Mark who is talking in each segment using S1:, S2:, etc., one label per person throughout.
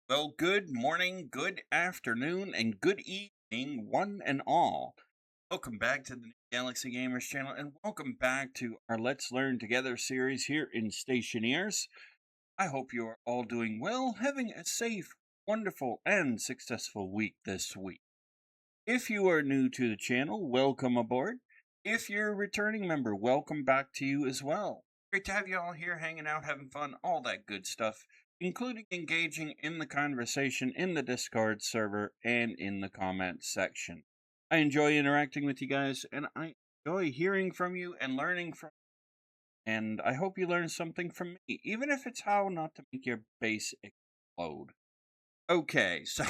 S1: Well, good morning, good afternoon, and good evening, one and all. Welcome back to the New Galaxy Gamers channel, and welcome back to our Let's Learn Together series here in Stationeers. I hope you are all doing well, having a safe, wonderful, and successful week this week. If you are new to the channel, welcome aboard. If you're a returning member, welcome back to you as well. Great to have you all here hanging out, having fun, all that good stuff, including engaging in the conversation in the Discord server and in the comments section. I enjoy interacting with you guys, and I enjoy hearing from you and learning from you. And I hope you learn something from me, even if it's how not to make your base explode. Okay, so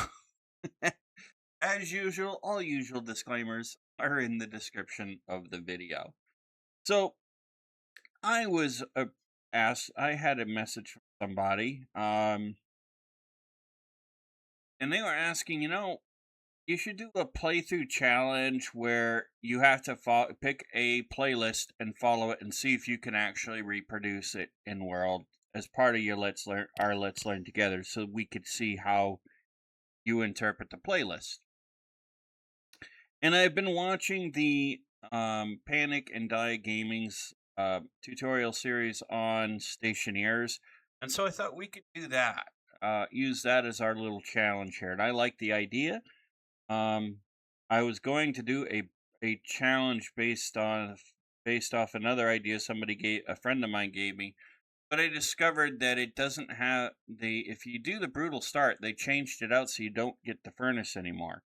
S1: as usual, all usual disclaimers are in the description of the video. So, I was asked, I had a message from somebody, and they were asking, you should do a playthrough challenge where you have to pick a playlist and follow it and see if you can actually reproduce it in world as part of your Let's Learn Together, so we could see how you interpret the playlist. And I've been watching the Panic and Die Gaming's tutorial series on Stationeers, and so I thought we could do that. Use that as our little challenge here, and I like the idea. I was going to do a challenge based off another idea a friend of mine gave me, but I discovered that it doesn't have if you do the brutal start, they changed it out so you don't get the furnace anymore.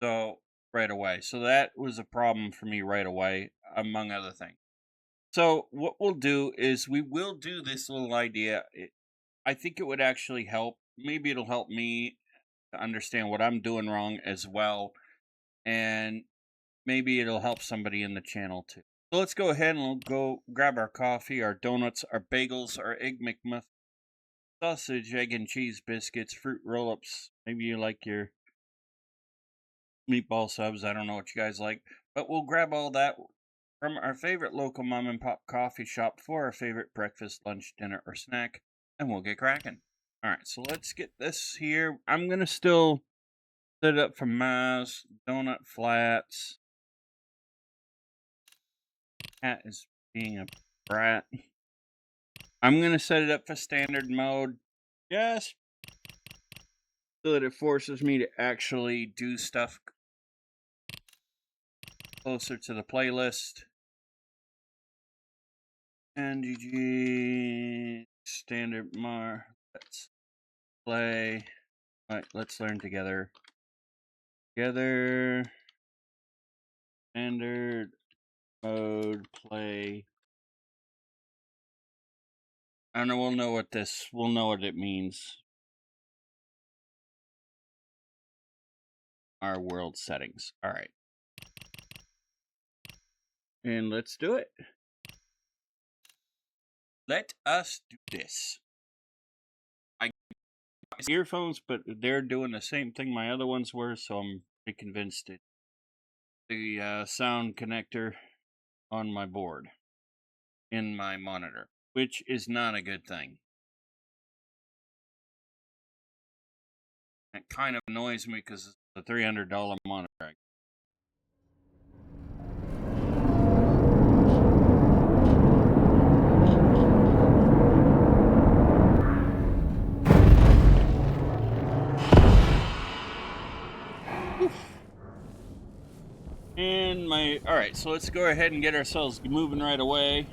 S1: So right away. So that was a problem for me right away, among other things. So what we'll do is we will do this little idea. I think it would actually help. Maybe it'll help me to understand what I'm doing wrong as well. And maybe it'll help somebody in the channel too. So let's go ahead and we'll go grab our coffee, our donuts, our bagels, our egg McMuffin, sausage, egg and cheese biscuits, fruit roll-ups. Maybe you like your meatball subs. I don't know what you guys like, but we'll grab all that from our favorite local mom and pop coffee shop for our favorite breakfast, lunch, dinner, or snack, and we'll get cracking. All right, so let's get this here. I'm gonna still set it up for Maz, donut flats. Cat is being a brat. I'm gonna set it up for standard mode, just so that it forces me to actually do stuff closer to the playlist. And GG standard let's play. Alright, let's learn together. Standard mode play. I don't know, we'll know what it means. Our world settings. Alright. And let's do it. Let us do this. I got earphones, but they're doing the same thing my other ones were, so I'm pretty convinced it's the sound connector on my board in my monitor, which is not a good thing. It kind of annoys me because it's a $300 monitor. And alright, so let's go ahead and get ourselves moving right away.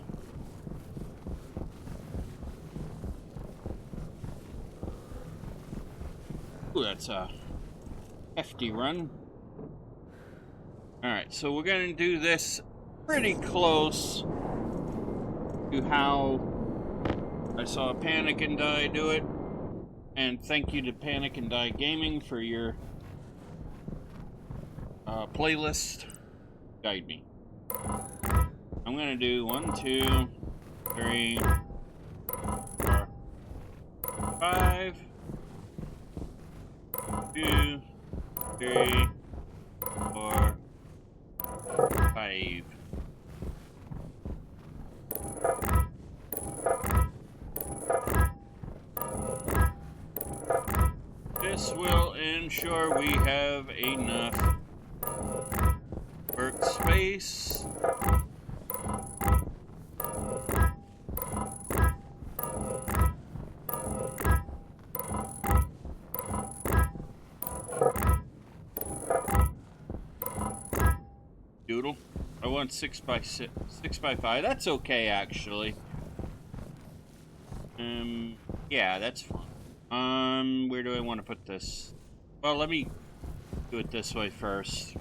S1: Ooh, that's a hefty run. Alright, so we're going to do this pretty close to how I saw Panic and Die do it. And thank you to Panic and Die Gaming for your playlist. Guide me. I'm going to do 1, 2, 3, 4, 5, 2, 3, 4, 5. This will ensure we have enough workspace. Doodle. I want 6x6, 6x5. That's okay, actually. Yeah, that's fine. Where do I want to put this? Well, let me do it this way first.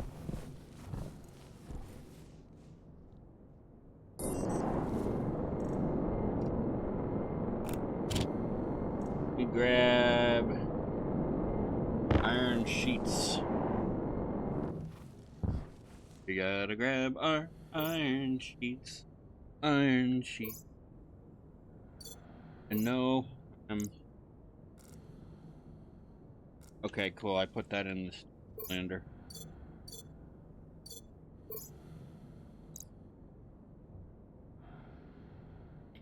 S1: We grab iron sheets. We gotta grab our iron sheets. Iron sheets. And no, okay, cool. I put that in the lander.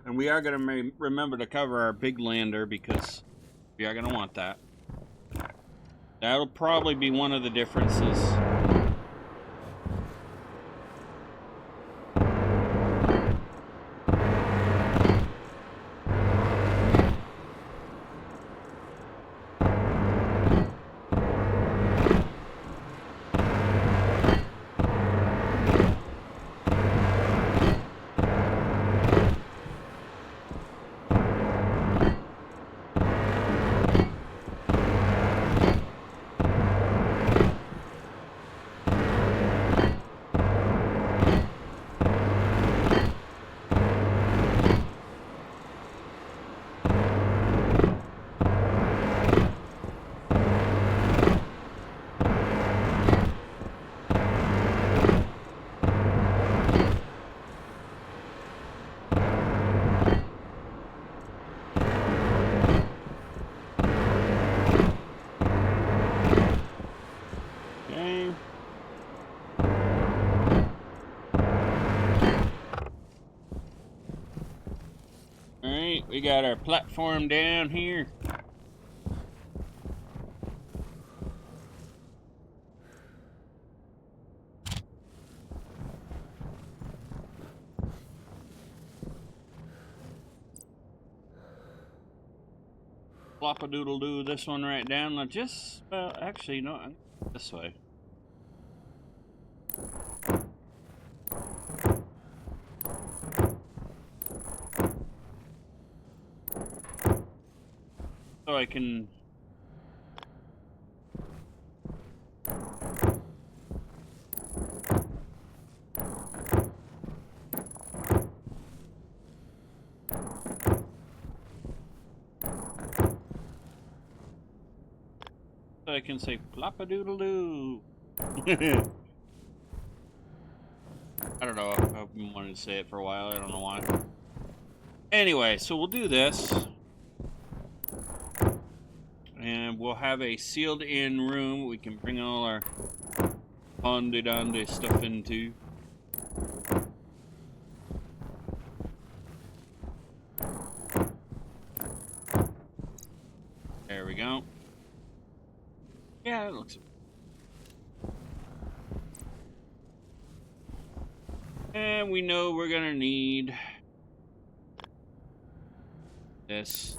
S1: And we are going to remember to cover our big lander because we are going to want that. That'll probably be one of the differences. Alright, we got our platform down here. Flop-a-doodle-doo this one right down. Now just, well, actually, no, I'm this way. So I can... So I can say flop-a-doodle-doo. I don't know. I've been wanting to say it for a while. I don't know why. Anyway, so we'll do this. And we'll have a sealed-in room we can bring all our hondy-dondy stuff into. There we go. Yeah, it looks... And we know we're gonna need this.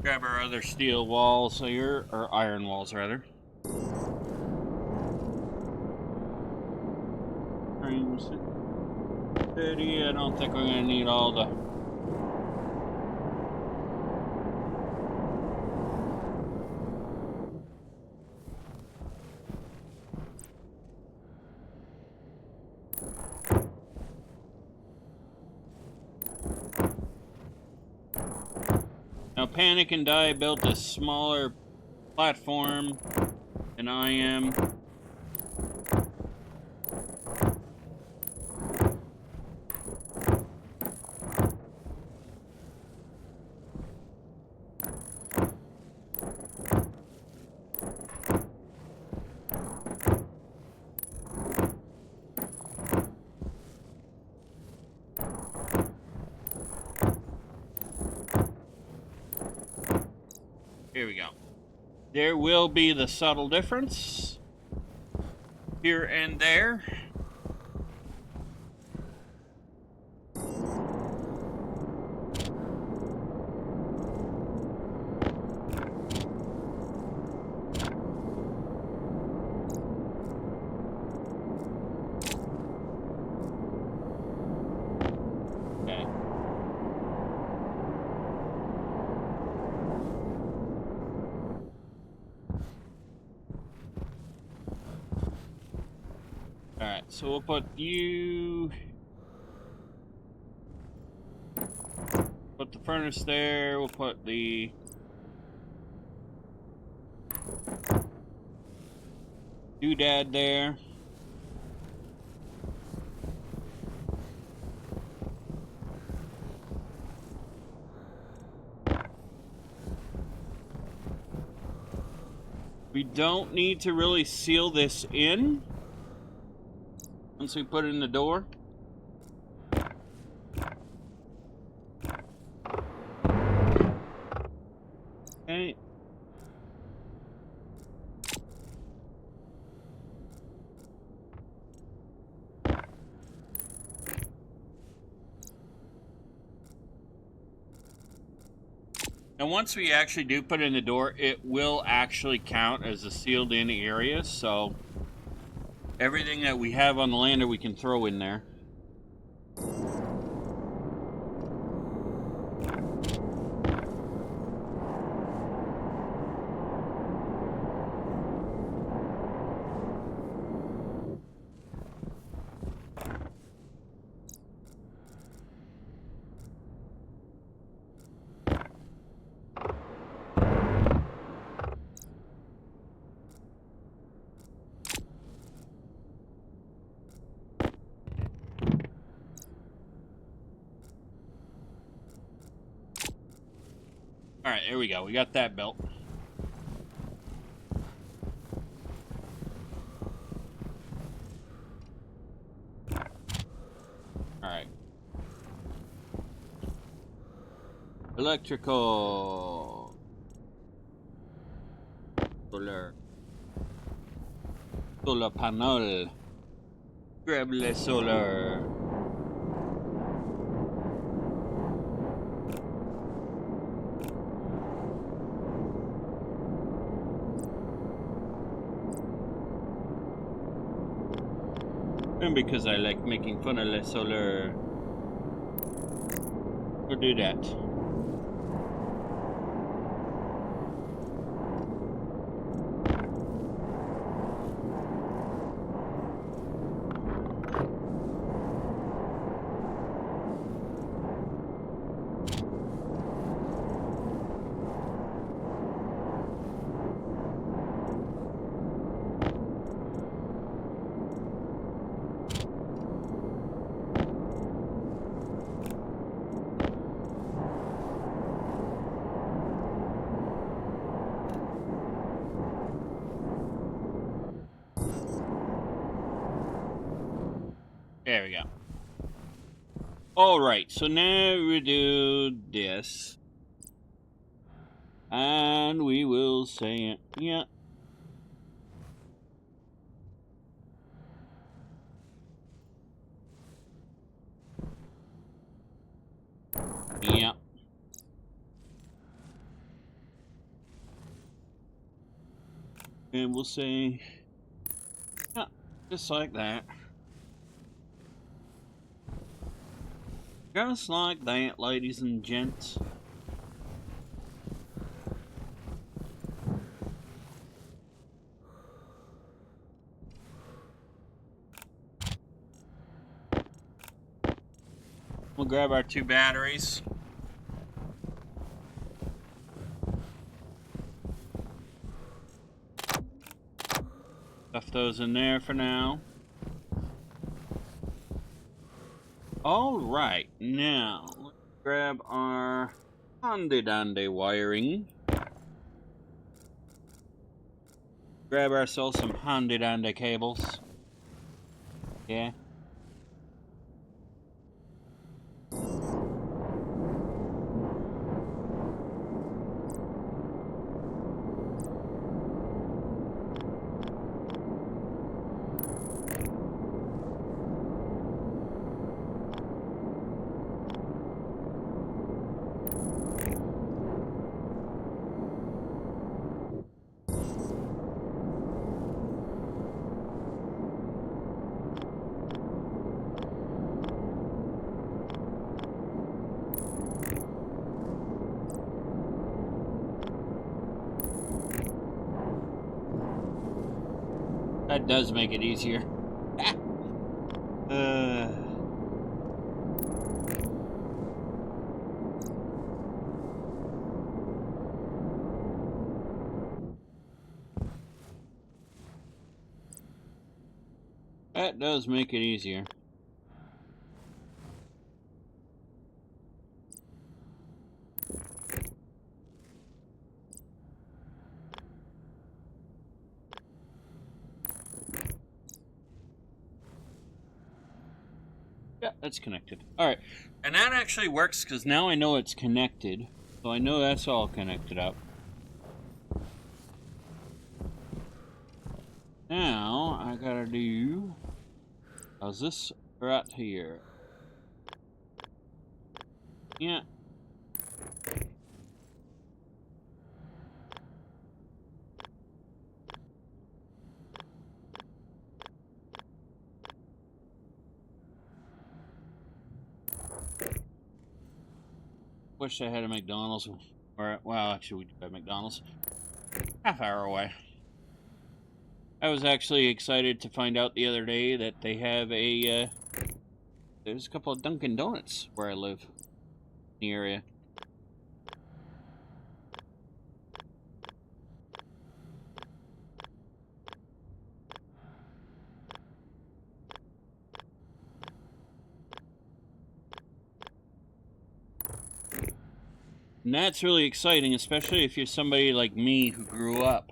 S1: Grab our other steel walls here, or iron walls rather. Steady. I don't think we're gonna need all the... Now Panic and Die built a smaller platform than I am. Here we go. There will be the subtle difference here and there. Okay. Alright, so we'll put you... Put the furnace there, we'll put the... doodad there. We don't need to really seal this in once we put it in the door. Okay. And once we actually do put it in the door, it will actually count as a sealed in area, so everything that we have on the lander we can throw in there. Alright, here we go. We got that built. Alright. Electrical. Solar. Solar panel. Grab le solar. And because I like making fun of le solar, we'll do that. There we go. Alright, so now we do this. And we will say it. Yeah. Yeah. And we'll say, yeah, just like that. Just like that, ladies and gents. We'll grab our 2 batteries. Stuff those in there for now. Alright, now let's grab our handy-dandy wiring. Grab ourselves some handy-dandy cables. Yeah. That does make it easier. That does make it easier. Yeah, that's connected. Alright. And that actually works because now I know it's connected. So I know that's all connected up. Now I gotta do... How's this right here? Yeah. Wish I had a McDonald's. Or, well, actually, we do have McDonald's. Half hour away. I was actually excited to find out the other day that they have a, there's a couple of Dunkin' Donuts where I live. In the area. And that's really exciting, especially if you're somebody like me who grew up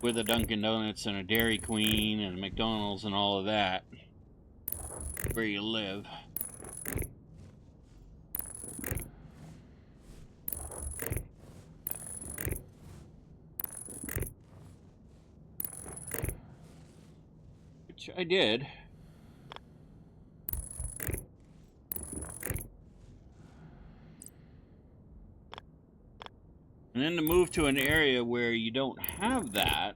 S1: with a Dunkin' Donuts and a Dairy Queen and a McDonald's and all of that, where you live. Which I did. And then to move to an area where you don't have that,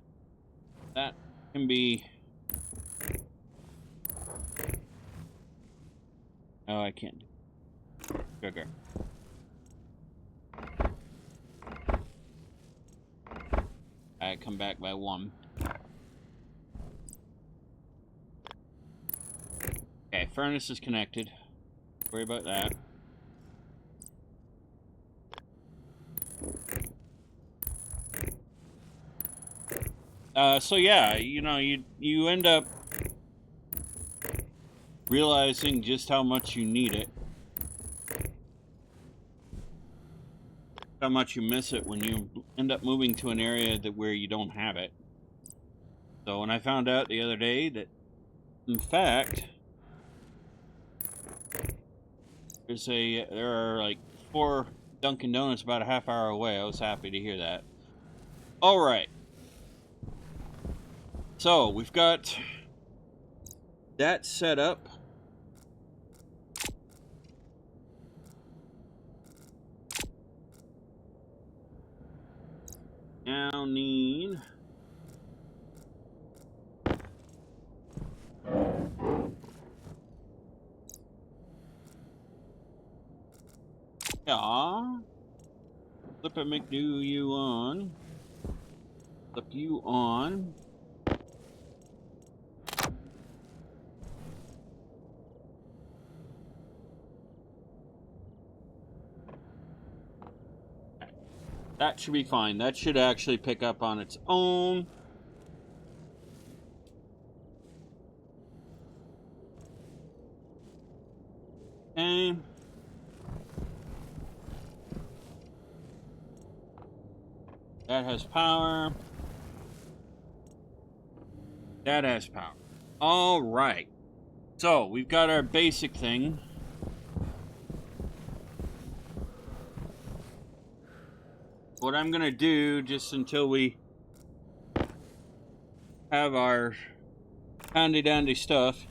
S1: that can be... Oh, I can't do sugar. I come back by 1. Okay, furnace is connected. Don't worry about that. So yeah, you know, you end up realizing just how much you need it. How much you miss it when you end up moving to an area where you don't have it. So when I found out the other day that, in fact, there are like 4 Dunkin' Donuts about a half hour away, I was happy to hear that. All right. So we've got that set up. Now need flip it, McDo you on. Flip you on. That should be fine. That should actually pick up on its own. Okay. That has power. That has power. All right. So we've got our basic thing. What I'm gonna do, just until we have our handy dandy stuff,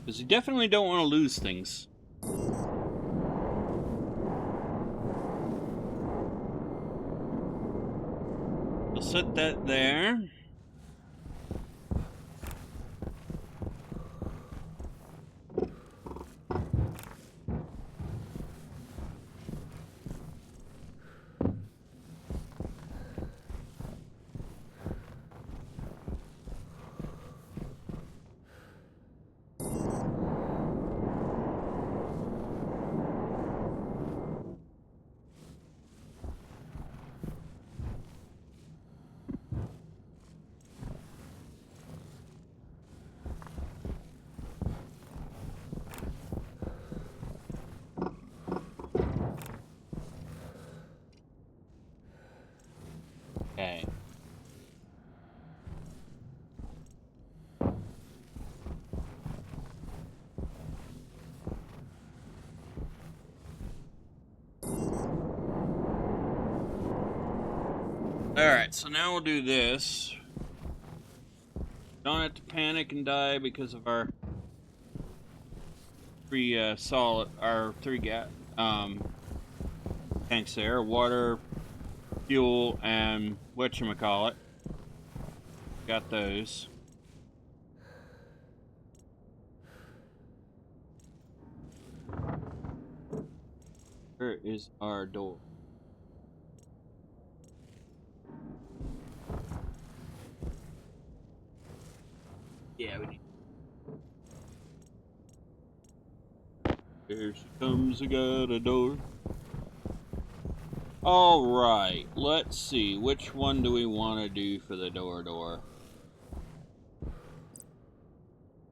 S1: Because you definitely don't want to lose things. We'll set that there. Okay. Alright, so now we'll do this. Don't have to panic and die because of our three tanks there. Water, fuel, and whatchamacallit. Got those. Where is our door? Yeah, we need. Here she comes, I got a door. Alright, let's see. Which one do we want to do for the door?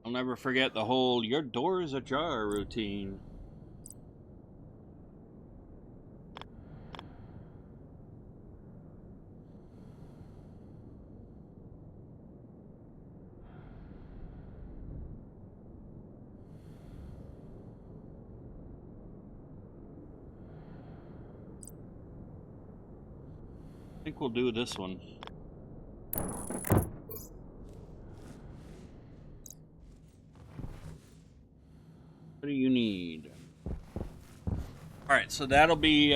S1: I'll never forget the whole "your door is ajar" routine. I think we'll do this one. What do you need? Alright, so that'll be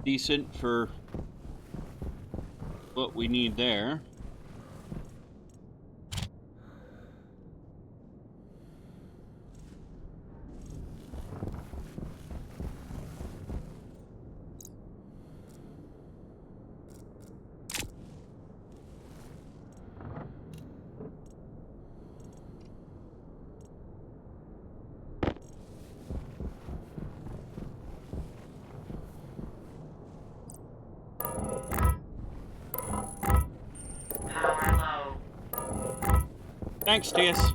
S1: decent for what we need there. Thanks, Tias.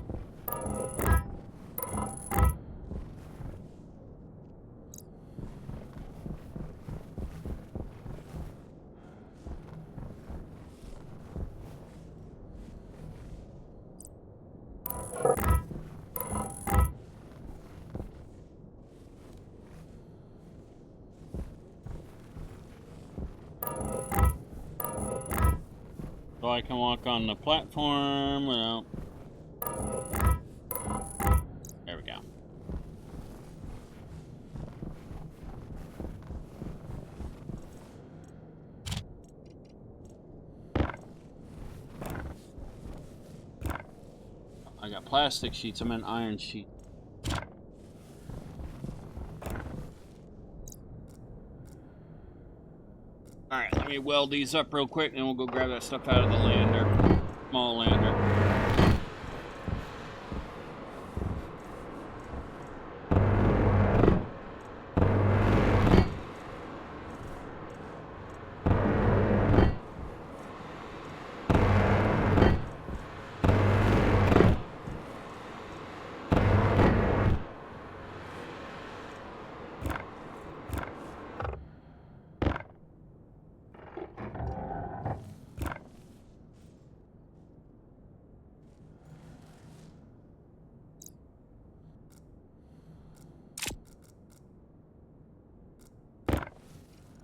S1: So I can walk on the platform without... There we go. I got plastic sheets, I meant iron sheets. Alright, let me weld these up real quick and we'll go grab that stuff out of the lander. Small lander.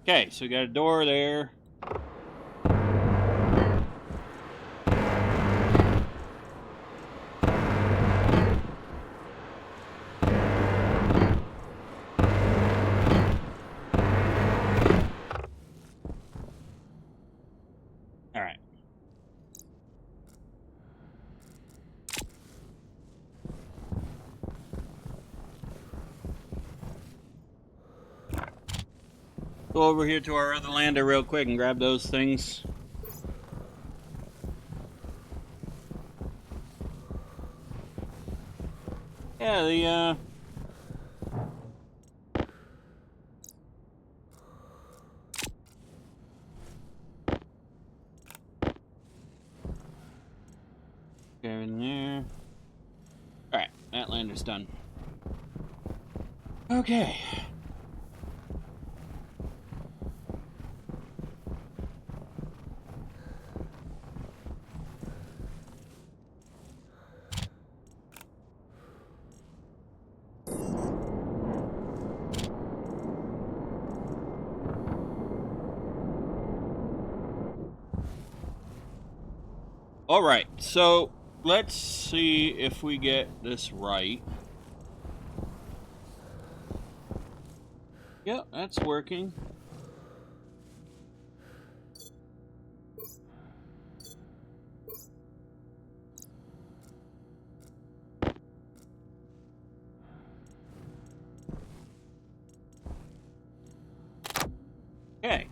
S1: Okay, so we got a door there. go over here to our other lander real quick and grab those things. Yeah, the go in there. Alright, that lander's done. Okay. Alright, so let's see if we get this right. Yep, that's working. Okay.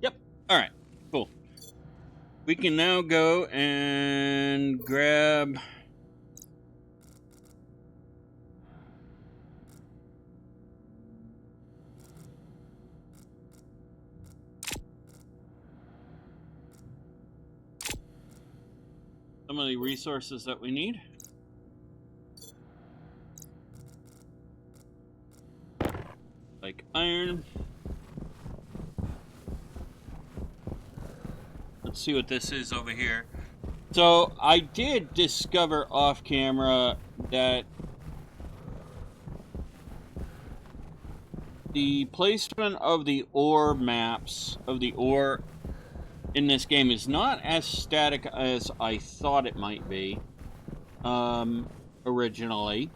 S1: Yep. Alright, cool. We can now go and grab some of the resources that we need. Like iron. Let's see what this is over here. So I did discover off camera that the placement of the ore maps of the ore in this game is not as static as I thought it might be originally.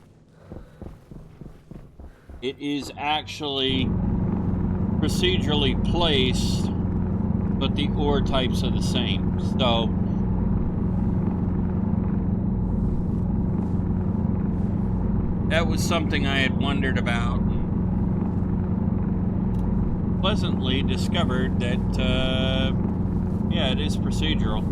S1: It is actually procedurally placed, but the ore types are the same. So that was something I had wondered about. Pleasantly discovered that, yeah, it is procedural.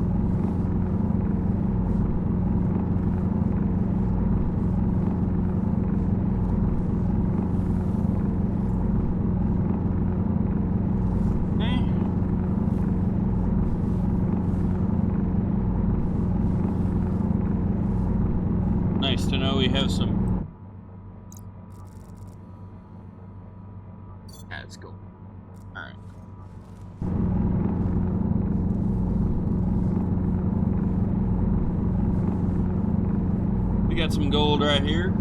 S1: Nice to know we have some. That's cool. Alright. We got some gold right here.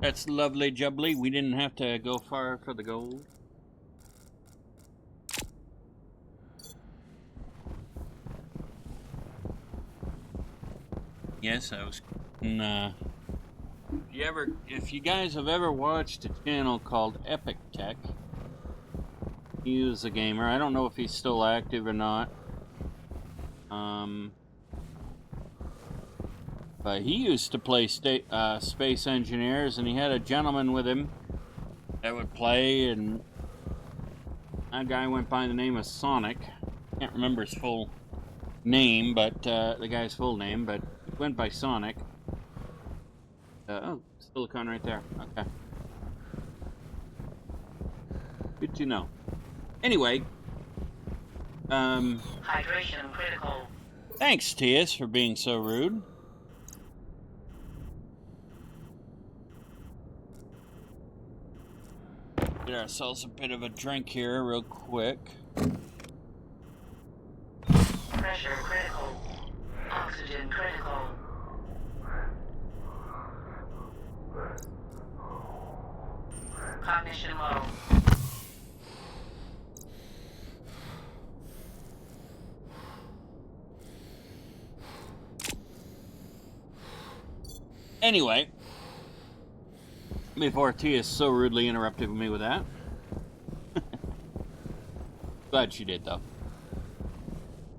S1: That's lovely jubbly. We didn't have to go far for the gold. Yes, I was. If you guys have ever watched a channel called Epic Tech, he was a gamer. I don't know if he's still active or not. But he used to play Space Engineers, and he had a gentleman with him that would play, and that guy went by the name of Sonic. Can't remember his full name, but the guy's full name, but he went by Sonic. Oh, silicon right there. Okay. Good to know. Anyway,
S2: hydration critical.
S1: Thanks, Tias, for being so rude. Get ourselves a bit of a drink here real quick.
S2: Pressure critical. Oxygen critical. cognition low.
S1: Anyway, before Tia so rudely interrupted me with that. Glad she did, though.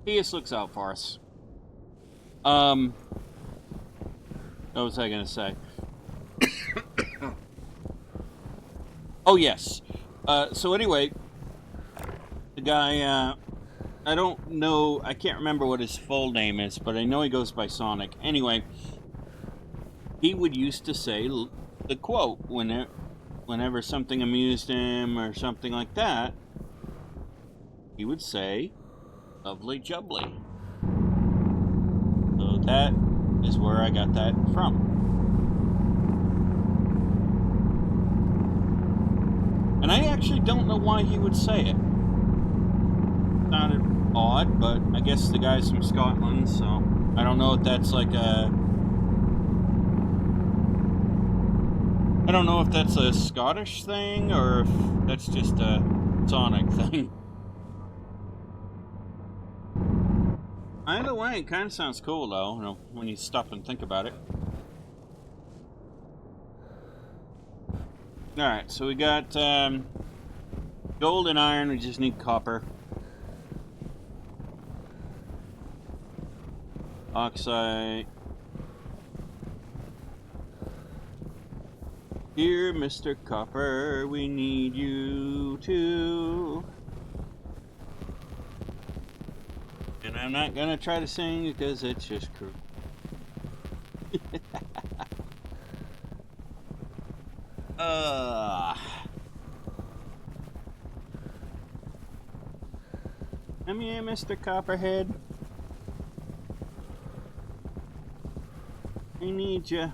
S1: Tia looks out for us. What was I going to say? Oh, yes. So anyway, the guy, I don't know, I can't remember what his full name is, but I know he goes by Sonic. Anyway, he would used to say the quote whenever something amused him or something like that. He would say, "Lovely jubbly." So that is where I got that from. And I actually don't know why he would say it. Sounded odd, but I guess the guy's from Scotland, so I don't know if that's like I don't know if that's a Scottish thing or if that's just a Sonic thing. Either way, it kind of sounds cool, though, you know, when you stop and think about it. Alright, so we got gold and iron, we just need copper. Oxide. Here, Mr. Copper, we need you too. And I'm not gonna try to sing because it's just cruel. Come here, Mr. Copperhead. I need you.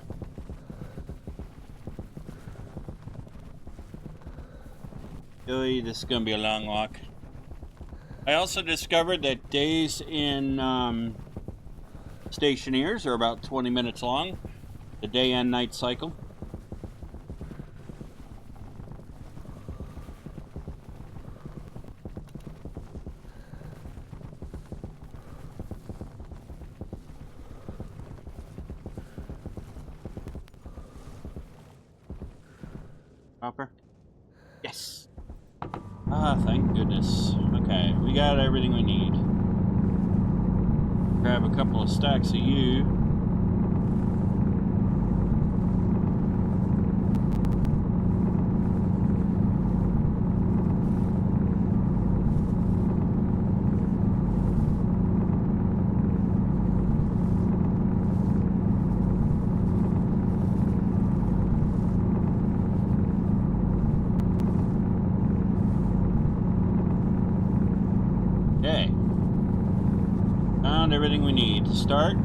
S1: Oy, this is gonna be a long walk. I also discovered that days in Stationeers are about 20 minutes long. The day and night cycle. Copper? Yes! Ah, thank goodness. Okay, we got everything we need. Grab a couple of stacks of you. Okay. Found everything we need to start.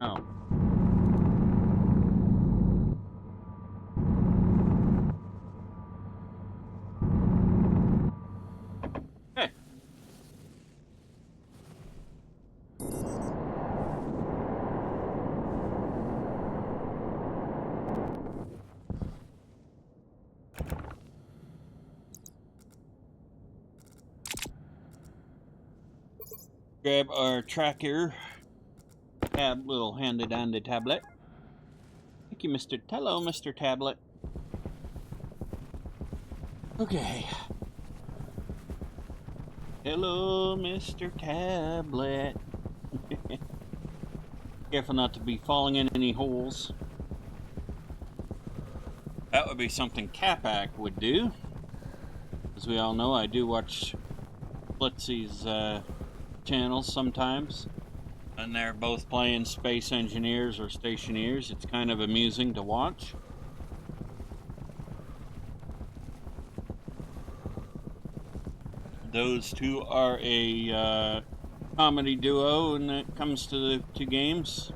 S1: Oh. Hey. Grab our tracker. Little handy dandy tablet. Thank you, Hello, Mr. Tablet. Okay. Hello, Mr. Tablet. Careful not to be falling in any holes. That would be something Capac would do. As we all know, I do watch Blitzy's channels sometimes. And they're both playing Space Engineers or Stationeers. It's kind of amusing to watch. Those two are a comedy duo when it comes to games.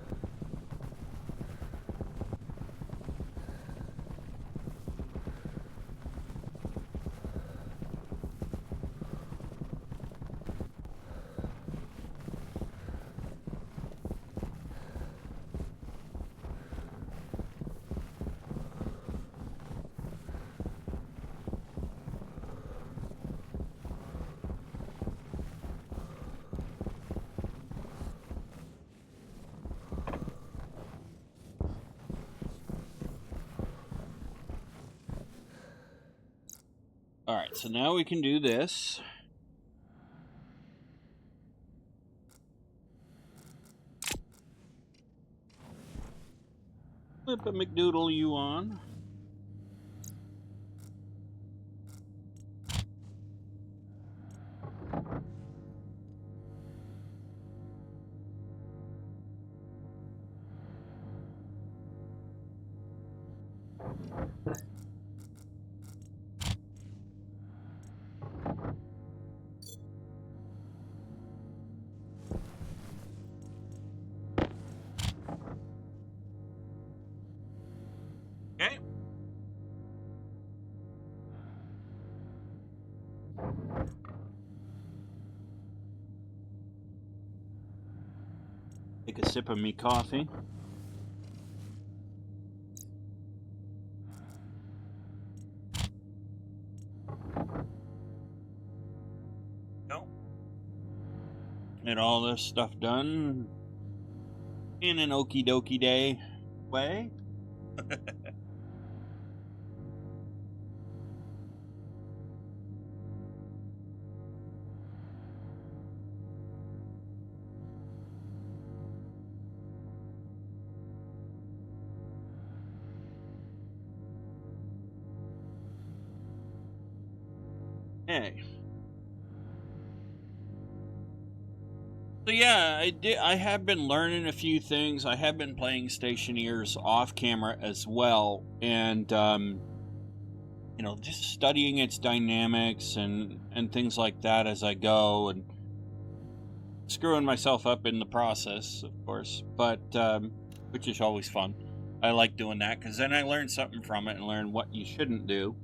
S1: Alright, so now we can do this. Flip a McDoodle you on. Okay. Take a sip of me coffee. No. Get all this stuff done in an okie dokie day way. Hey. So yeah, I have been learning a few things. I have been playing Stationeers off camera as well, and you know, just studying its dynamics and things like that as I go, and screwing myself up in the process, of course. But which is always fun. I like doing that because then I learn something from it and learn what you shouldn't do.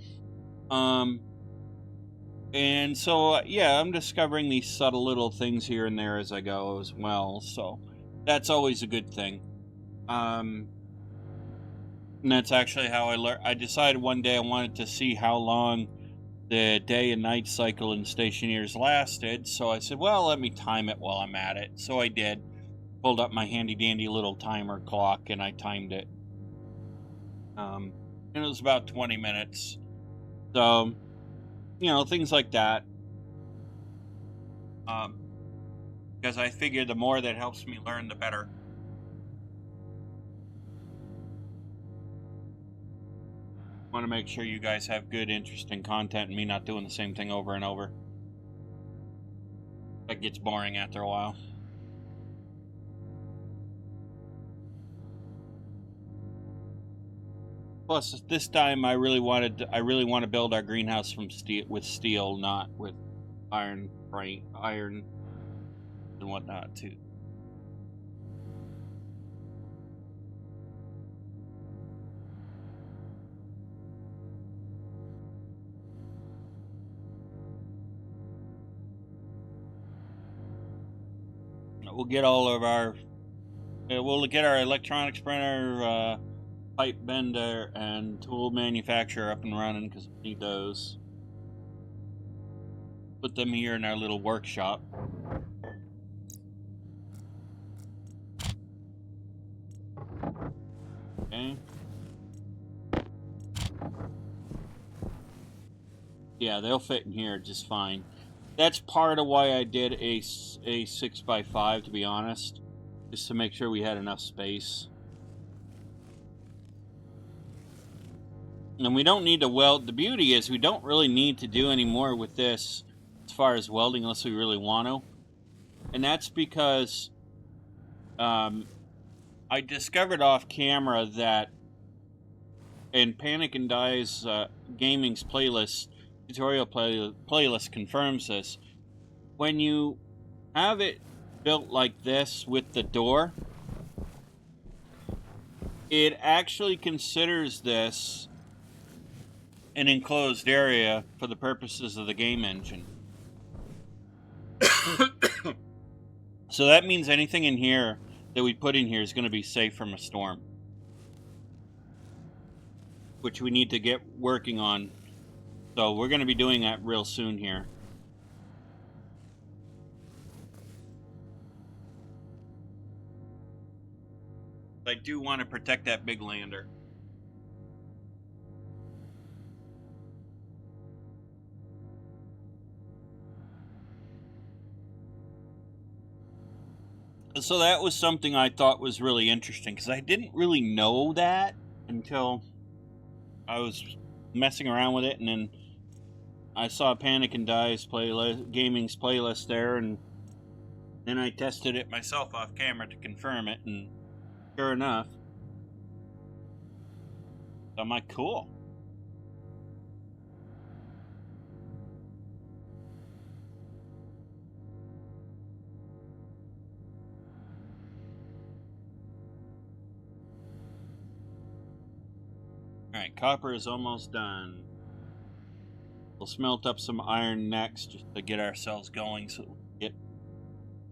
S1: And so, yeah, I'm discovering these subtle little things here and there as I go as well. So that's always a good thing. And that's actually how I learned. I decided one day I wanted to see how long the day and night cycle in Stationeers lasted. So I said, well, let me time it while I'm at it. So I did. Pulled up my handy dandy little timer clock and I timed it. And it was about 20 minutes. So, you know, things like that. Because I figure the more that helps me learn, the better. I want to make sure you guys have good, interesting content and me not doing the same thing over and over. That gets boring after a while. Plus, this time I really want to build our greenhouse from steel, not with iron and whatnot too. We'll get all of our we'll get our electronics printer, pipe bender, and tool manufacturer up and running because we need those. Put them here in our little workshop. Okay. Yeah, they'll fit in here just fine. That's part of why I did a 6x5, to be honest, just to make sure we had enough space. And we don't need to weld. The beauty is we don't really need to do any more with this as far as welding unless we really want to. And that's because I discovered off camera that in Panic and Die's gaming's playlist, tutorial playlist confirms this. When you have it built like this with the door, it actually considers this an enclosed area for the purposes of the game engine. So that means anything in here that we put in here is going to be safe from a storm, which we need to get working on. So we're going to be doing that real soon here. I do want to protect that big lander. So that was something I thought was really interesting, because I didn't really know that until I was messing around with it, and then I saw Panic and Die's playlist, gaming's playlist there, and then I tested it myself off camera to confirm it, and sure enough, I'm like, cool. Alright, copper is almost done. We'll smelt up some iron next just to get ourselves going so we can get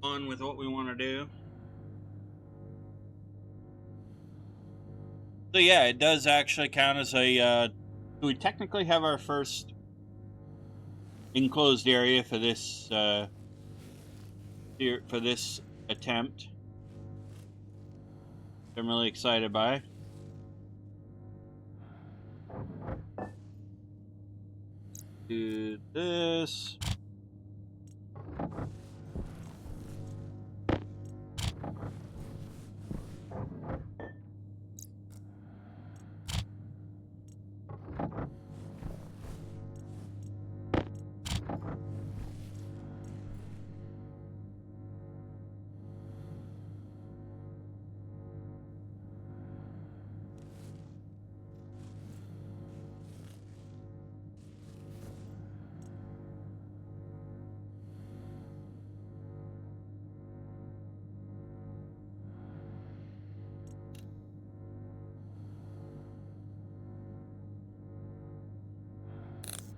S1: on with what we want to do. So yeah, it does actually count as a, we technically have our first enclosed area for this, attempt. I'm really excited by. Do this.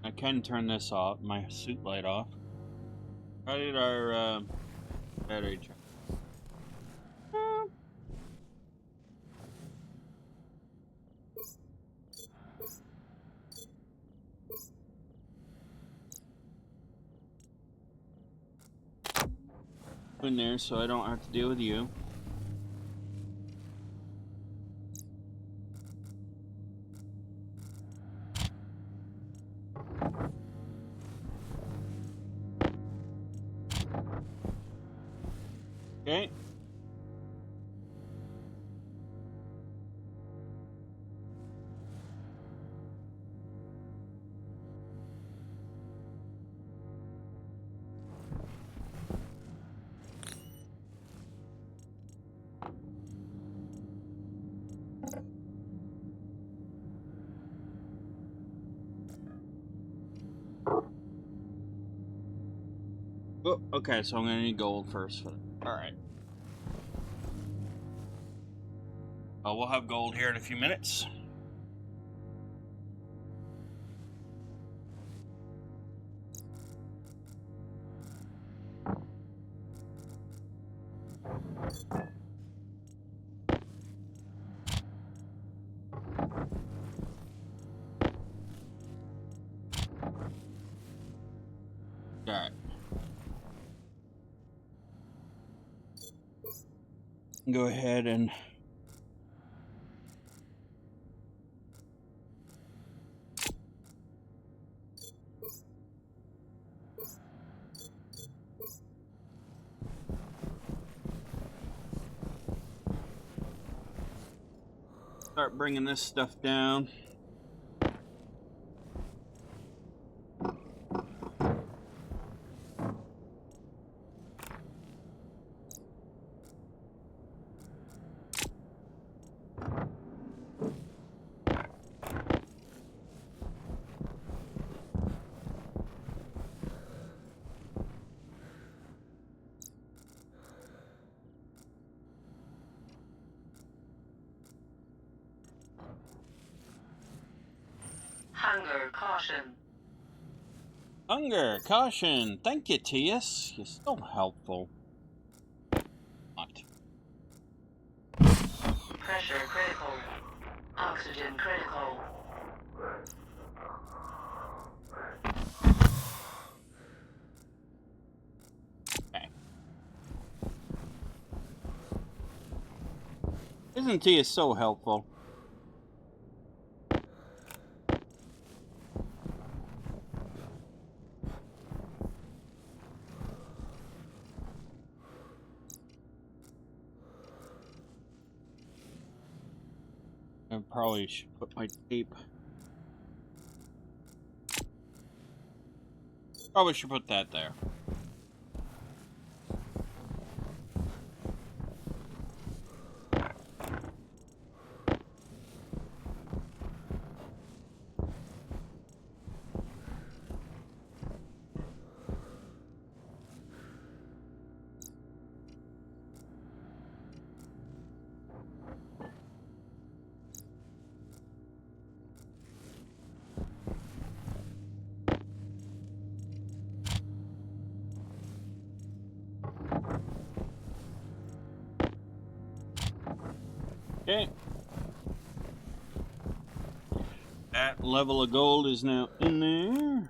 S1: I can turn this off, my suit light off. How did our battery charge? In there so I don't have to deal with you. Okay. Oh, okay, so I'm gonna need gold first for that. Alright. We'll have gold here in a few minutes. Alright. Go ahead and start bringing this stuff down.
S2: Caution.
S1: Hunger, caution. Thank you, Tias. You're so helpful. What?
S2: Pressure critical. Oxygen critical.
S1: Okay. Isn't Tias so helpful? I probably should put my tape. Probably should put that there. Okay. That level of gold is now in there.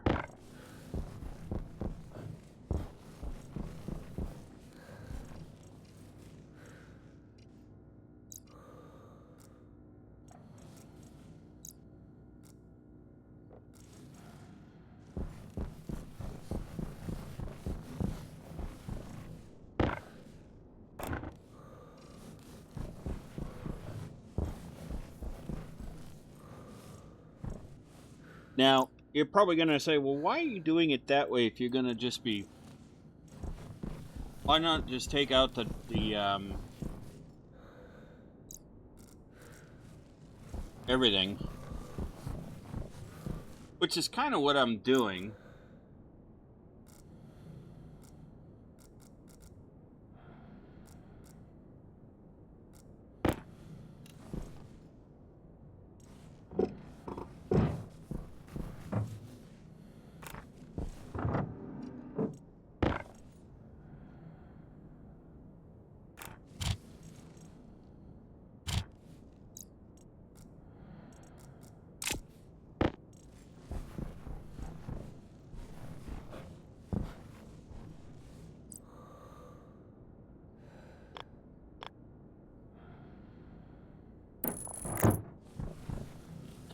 S1: Now, you're probably going to say, well, why are you doing it that way if you're going to just be... Why not just take out the everything? Which is kind of what I'm doing.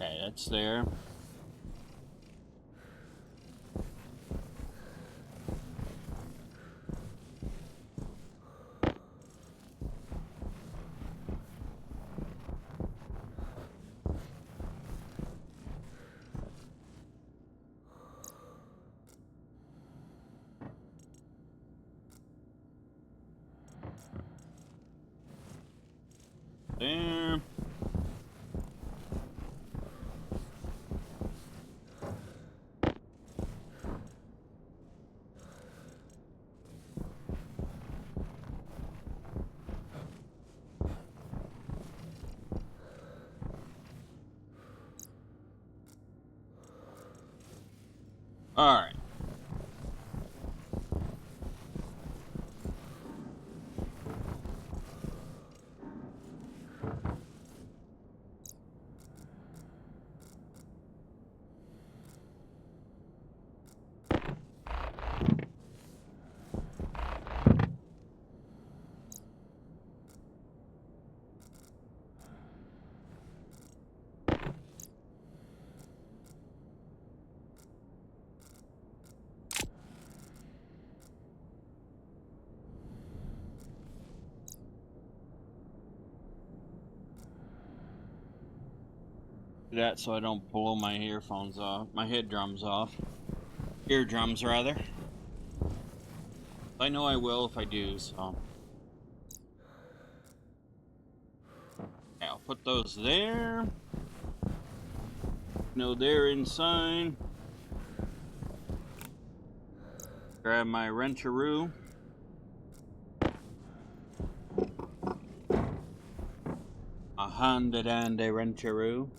S1: Okay, that's there. There. Alright. That so I don't blow my earphones off, my head drums off. Eardrums, rather. I know I will if I do, so. Okay, I'll put those there. No, they're inside. Grab my wrencharoo. A Honda Dandy wrencharoo.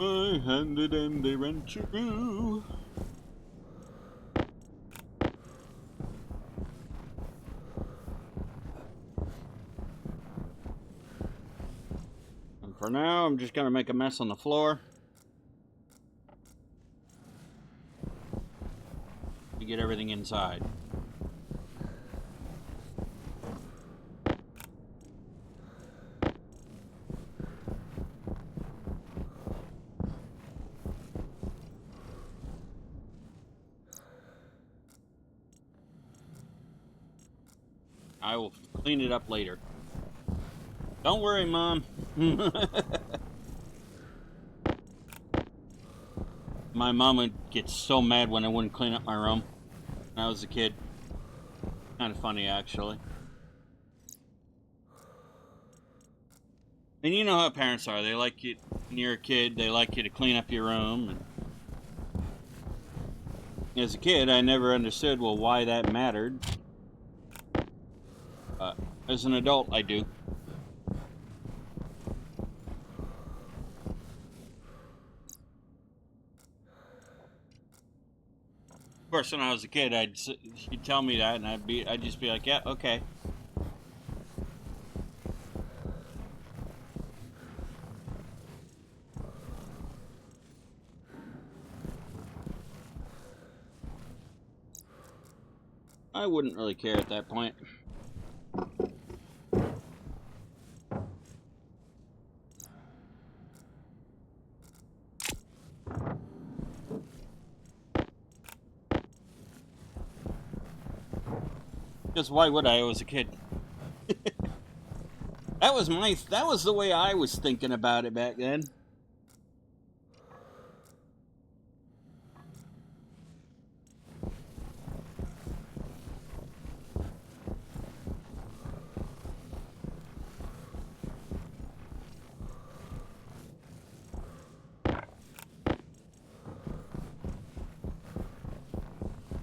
S1: I handed and they rancheroo. And for now, I'm just gonna make a mess on the floor to get everything inside. I will clean it up later. Don't worry, Mom. My mom would get so mad when I wouldn't clean up my room when I was a kid. Kind of funny, actually. And you know how parents are. They like you, when you're a kid, they like you to clean up your room. And as a kid, I never understood, well, why that mattered. As an adult, I do. Of course, when I was a kid, she'd tell me that, and I'd just be like, yeah, okay. I wouldn't really care at that point. Because why would I? I was a kid. That was the way I was thinking about it back then.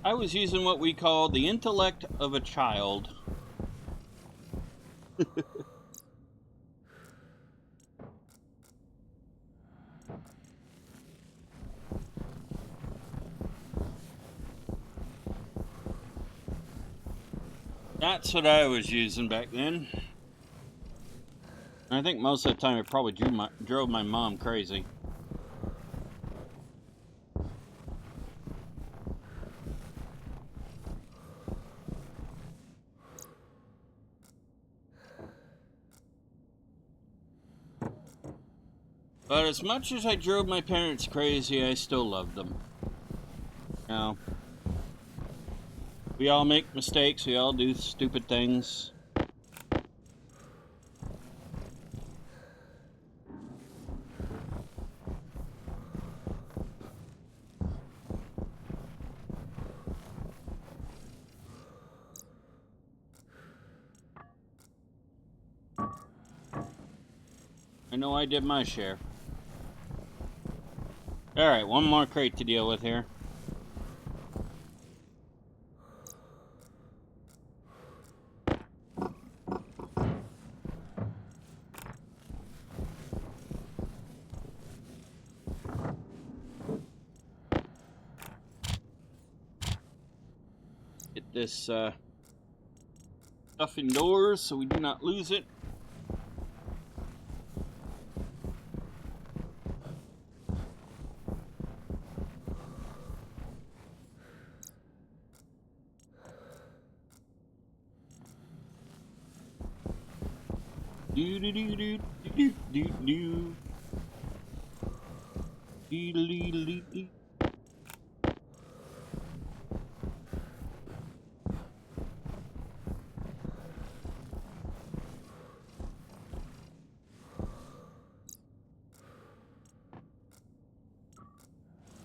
S1: I was using what we call the intellect of a child. That's what I was using back then. I think most of the time it probably drove my mom crazy. But as much as I drove my parents crazy, I still loved them. You know, we all make mistakes, we all do stupid things. I know I did my share. Alright, one more crate to deal with here. Get this stuff indoors so we do not lose it. Do do do do do do do. Dee-dee-dee-dee-dee.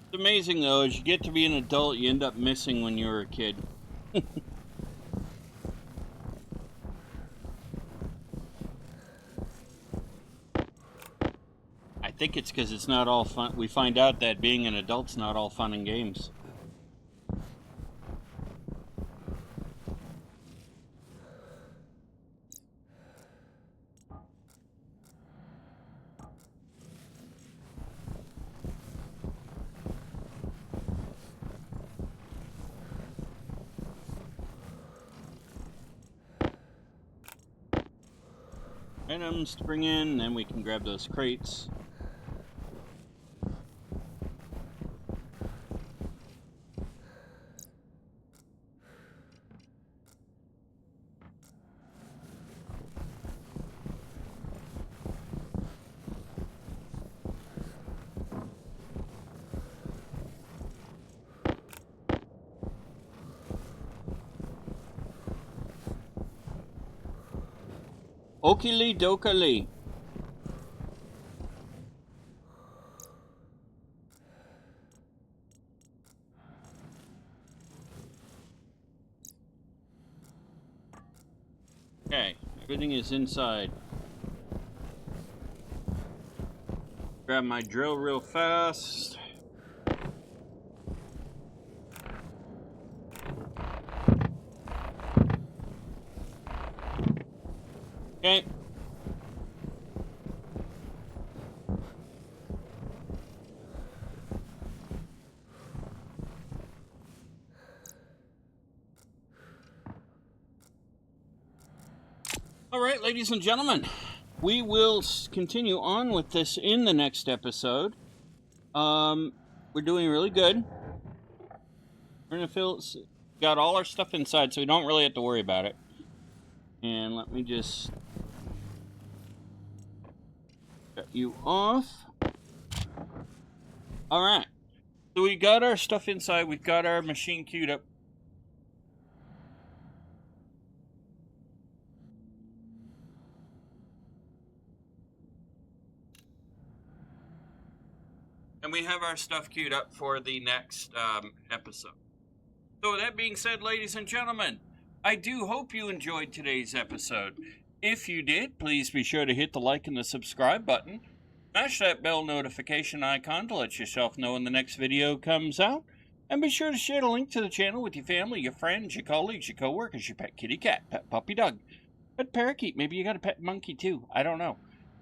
S1: It's amazing though, as you get to be an adult, you end up missing when you were a kid. I think it's because it's not all fun. We find out that being an adult's not all fun and games. items to bring in, and then we can grab those crates. Okily dokily. Okay, everything is inside. Grab my drill real fast. Okay. All right, ladies and gentlemen, we will continue on with this in the next episode. We're doing really good. We're gonna got all our stuff inside, so we don't really have to worry about it. And let me just cut you off. All right. So we got our stuff inside. We've got our machine queued up. And we have our stuff queued up for the next episode. So with that being said, ladies and gentlemen, I do hope you enjoyed today's episode. If you did, please be sure to hit the like and the subscribe button. Smash that bell notification icon to let yourself know when the next video comes out. And be sure to share the link to the channel with your family, your friends, your colleagues, your coworkers, your pet kitty cat, pet puppy dog, pet parakeet. Maybe you got a pet monkey too. I don't know.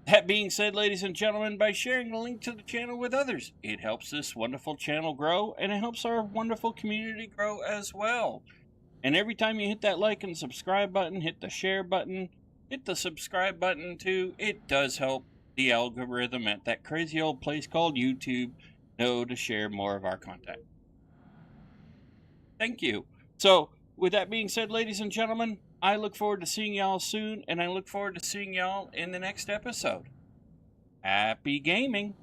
S1: That being said, ladies and gentlemen, by sharing the link to the channel with others, it helps this wonderful channel grow, and it helps our wonderful community grow as well. And every time you hit that like and subscribe button, hit the share button, hit the subscribe button too, it does help the algorithm at that crazy old place called YouTube know to share more of our content. Thank you. So, with that being said, ladies and gentlemen, I look forward to seeing y'all soon, and I look forward to seeing y'all in the next episode. Happy gaming!